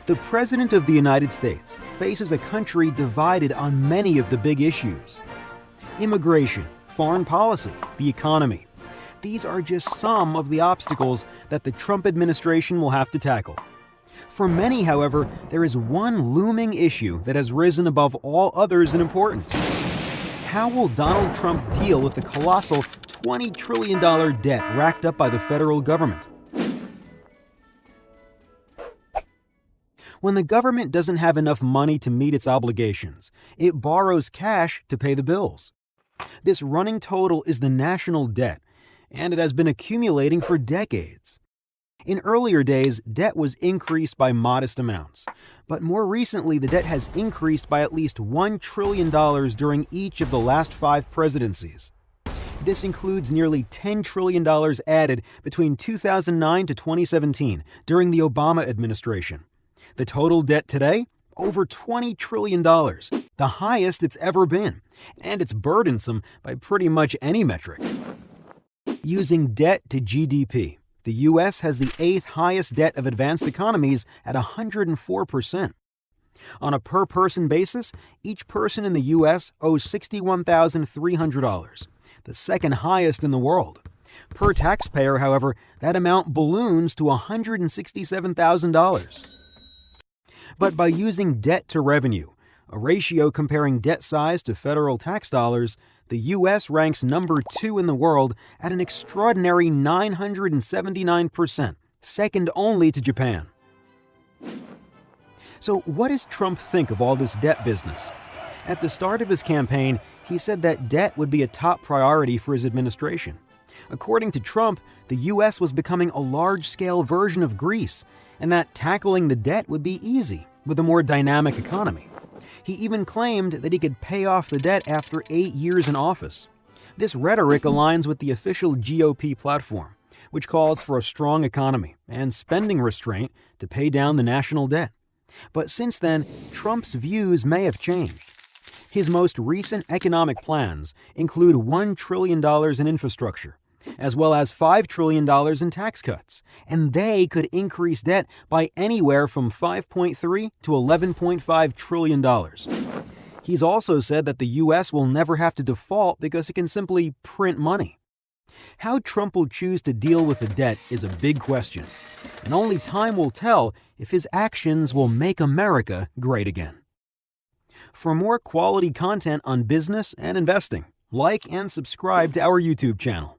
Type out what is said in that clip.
The President of the United States faces a country divided on many of the big issues. Immigration, foreign policy, the economy. These are just some of the obstacles that the Trump administration will have to tackle. For many, however, there is one looming issue that has risen above all others in importance. How will Donald Trump deal with the colossal $20 trillion debt racked up by the federal government? When the government doesn't have enough money to meet its obligations, it borrows cash to pay the bills. This running total is the national debt, and it has been accumulating for decades. In earlier days, debt was increased by modest amounts, but more recently the debt has increased by at least $1 trillion during each of the last 5 presidencies. This includes nearly $10 trillion added between 2009 to 2017 during the Obama administration. The total debt today? Over $20 trillion, the highest it's ever been, and it's burdensome by pretty much any metric. Using debt to GDP, the U.S. has the 8th highest debt of advanced economies at 104%. On a per-person basis, each person in the U.S. owes $61,300, the second highest in the world. Per taxpayer, however, that amount balloons to $167,000. But by using debt to revenue, a ratio comparing debt size to federal tax dollars, the U.S. ranks number 2 in the world at an extraordinary 979%, second only to Japan. So what does Trump think of all this debt business? At the start of his campaign, he said that debt would be a top priority for his administration. According to Trump, the U.S. was becoming a large-scale version of Greece, and that tackling the debt would be easy with a more dynamic economy. He even claimed that he could pay off the debt after 8 years in office. This rhetoric aligns with the official GOP platform, which calls for a strong economy and spending restraint to pay down the national debt. But since then, Trump's views may have changed. His most recent economic plans include $1 trillion in infrastructure, as well as $5 trillion in tax cuts, and they could increase debt by anywhere from $5.3 to $11.5 trillion. He's also said that the U.S. will never have to default because it can simply print money. How Trump will choose to deal with the debt is a big question, and only time will tell if his actions will make America great again. For more quality content on business and investing, like and subscribe to our YouTube channel.